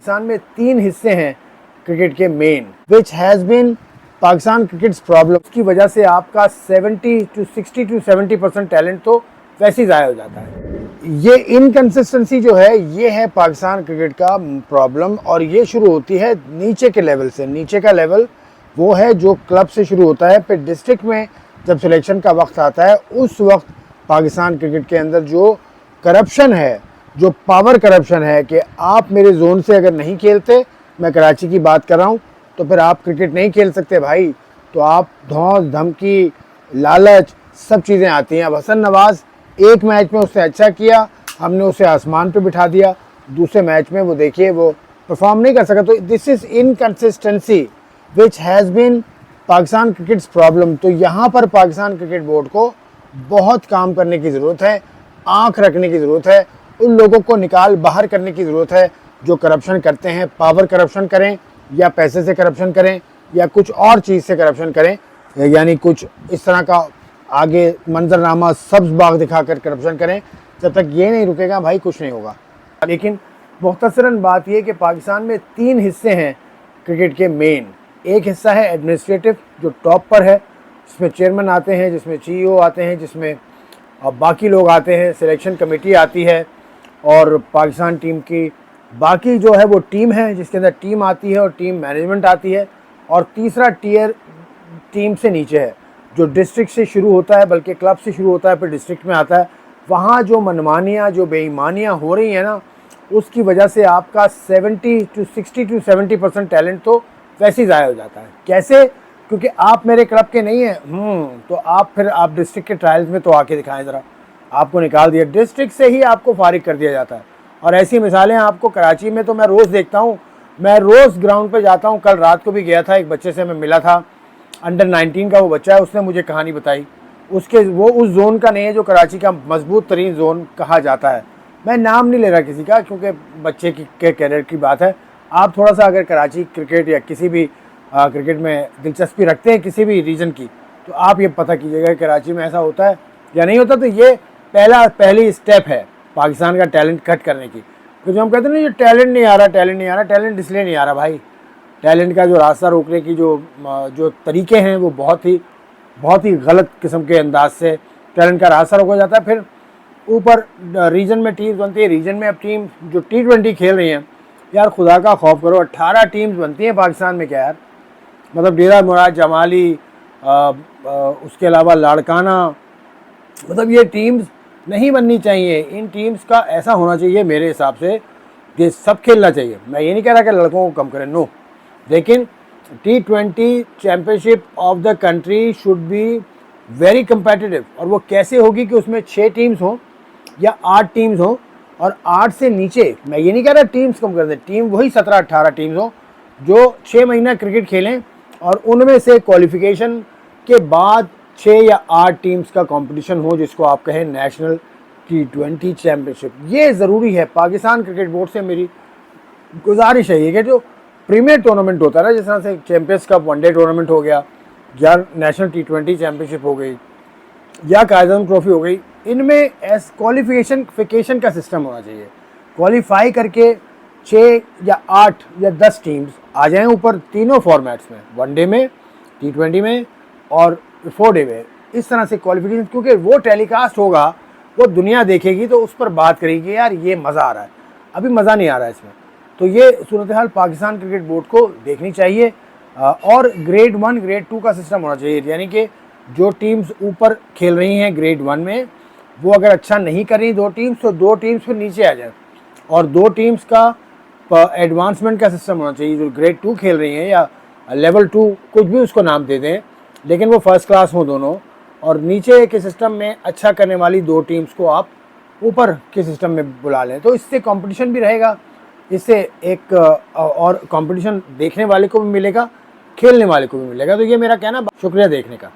पाकिस्तान में 3 हिस्से हैं क्रिकेट के main, which has been Pakistan cricket's problem की वजह से आपका 60 to 70% टैलेंट तो वैसे ही ज़ाया हो जाता है। ये इनकन्सिस्टेंसी जो है ये है पाकिस्तान क्रिकेट का प्रॉब्लम, और ये शुरू होती है नीचे के लेवल से। नीचे का लेवल वो है जो क्लब से शुरू होता है, फिर डिस्ट्रिक्ट में जब सिलेक्शन का वक्त आता है उस वक्त पाकिस्तान क्रिकेट के अंदर जो करप्शन है, जो पावर करप्शन है कि आप मेरे जोन से अगर नहीं खेलते, मैं कराची की बात कर रहा हूँ, तो फिर आप क्रिकेट नहीं खेल सकते भाई। तो आप धौंस धमकी लालच सब चीज़ें आती हैं। अब हसन नवाज़ एक मैच में उसने अच्छा किया, हमने उसे आसमान पे बिठा दिया, दूसरे मैच में वो देखिए वो परफॉर्म नहीं कर सका। तो this is inconsistency which has been Pakistan cricket's problem. तो यहाँ पर पाकिस्तान क्रिकेट बोर्ड को बहुत काम करने की ज़रूरत है, आँख रखने की ज़रूरत है, उन लोगों को निकाल बाहर करने की ज़रूरत है जो करप्शन करते हैं। पावर करप्शन करें या पैसे से करप्शन करें या कुछ और चीज़ से करप्शन करें, यानी कुछ इस तरह का आगे मंजरनामा सब्ज़ बाग दिखाकर करप्शन करें, जब तक ये नहीं रुकेगा भाई कुछ नहीं होगा। लेकिन मुख्तसरन बात यह कि पाकिस्तान में 3 हिस्से हैं क्रिकेट के मेन। एक हिस्सा है एडमिनिस्ट्रेटिव जो टॉप पर है, जिसमें चेयरमैन आते हैं, जिसमें CEO आते हैं, जिसमें बाकी लोग आते हैं, सिलेक्शन कमेटी आती है और पाकिस्तान टीम की बाकी जो है वो टीम है जिसके अंदर टीम आती है और टीम मैनेजमेंट आती है। और तीसरा टियर टीम से नीचे है जो डिस्ट्रिक्ट से शुरू होता है, बल्कि क्लब से शुरू होता है फिर डिस्ट्रिक्ट में आता है। वहाँ जो मनमानियाँ जो बेईमानियाँ हो रही हैं ना, उसकी वजह से आपका 60 to 70% टैलेंट तो वैसे ही ज़ाया हो जाता है। कैसे? क्योंकि आप मेरे क्लब के नहीं हैं, तो आप डिस्ट्रिक्ट के ट्रायल्स में तो आके दिखाएं ज़रा। आपको निकाल दिया, डिस्ट्रिक्ट से ही आपको फारिग कर दिया जाता है। और ऐसी मिसालें आपको कराची में तो मैं रोज़ देखता हूँ, मैं रोज़ ग्राउंड पे जाता हूँ। कल रात को भी गया था, एक बच्चे से मैं मिला था, अंडर 19 का वो बच्चा है, उसने मुझे कहानी बताई। वो उस जोन का नहीं है जो कराची का मजबूत तरीन जोन कहा जाता है। मैं नाम नहीं ले रहा किसी का, क्योंकि बच्चे के कैरियर की बात है। आप थोड़ा सा अगर कराची क्रिकेट या किसी भी क्रिकेट में दिलचस्पी रखते हैं किसी भी रीजन की, तो आप ये पता कीजिएगा कराची में ऐसा होता है या नहीं होता। तो ये पहली स्टेप है पाकिस्तान का टैलेंट कट करने की। तो जो हम कहते हैं ना, ये टैलेंट नहीं आ रहा, टैलेंट इसलिए नहीं आ रहा भाई। टैलेंट का जो रास्ता रोकने की जो तरीके हैं वो बहुत ही गलत किस्म के अंदाज से टैलेंट का रास्ता रोका जाता है। फिर ऊपर रीजन में टीम्स बनती है, रीजन में अब टीम जो T20 खेल रही हैं, यार खुदा का खौफ करो, 18 टीम्स बनती हैं पाकिस्तान में। क्या यार, मतलब डेरा मुराद जमाली, उसके अलावा लाड़काना, मतलब ये टीम्स नहीं बननी चाहिए। इन टीम्स का ऐसा होना चाहिए मेरे हिसाब से कि सब खेलना चाहिए। मैं ये नहीं कह रहा कि लड़कों को कम करें, नो, लेकिन T20 championship of the country should be very competitive. और वो कैसे होगी कि उसमें 6 टीम्स हों या 8 टीम्स हों, और 8 से नीचे, मैं ये नहीं कह रहा टीम्स कम कर दें, टीम वही 17-18 टीम्स हों जो 6 महीना क्रिकेट खेलें, और उनमें से क्वालिफिकेशन के बाद 6 या 8 टीम्स का कंपटीशन हो, जिसको आप कहें नेशनल T20 चैम्पियनशिप। ये ज़रूरी है। पाकिस्तान क्रिकेट बोर्ड से मेरी गुजारिश है ये कि जो प्रीमियर टूर्नामेंट होता है ना, जिस तरह से चैम्पियंस कप वनडे टूर्नामेंट हो गया या नेशनल T20 चैम्पियनशिप हो गई या कायदम ट्रॉफी हो गई, इनमें क्वालिफिकेशन का सिस्टम होना चाहिए। क्वालिफाई करके 6 या 8 या 10 टीम्स आ जाएं ऊपर तीनों फॉर्मेट्स में, वनडे में, T20 में और 4 डे में। इस तरह से क्वालिफिकेशन, क्योंकि वो टेलीकास्ट होगा, वो दुनिया देखेगी तो उस पर बात करेगी, यार ये मज़ा आ रहा है। अभी मज़ा नहीं आ रहा है इसमें। तो ये सूरत हाल पाकिस्तान क्रिकेट बोर्ड को देखनी चाहिए। और ग्रेड 1 ग्रेड 2 का सिस्टम होना चाहिए, यानी कि जो टीम्स ऊपर खेल रही हैं ग्रेड 1 में, वो अगर अच्छा नहीं कर रही 2 टीम्स, तो 2 टीम्स फिर नीचे आ जाए, और 2 टीम्स का एडवांसमेंट का सिस्टम होना चाहिए। जो ग्रेड 2 खेल रही हैं या लेवल 2, कुछ भी उसको नाम दे दें, लेकिन वो फर्स्ट क्लास हों दोनों, और नीचे के सिस्टम में अच्छा करने वाली 2 टीम्स को आप ऊपर के सिस्टम में बुला लें। तो इससे कंपटीशन भी रहेगा, इससे एक और कंपटीशन देखने वाले को भी मिलेगा, खेलने वाले को भी मिलेगा। तो ये मेरा कहना। शुक्रिया देखने का।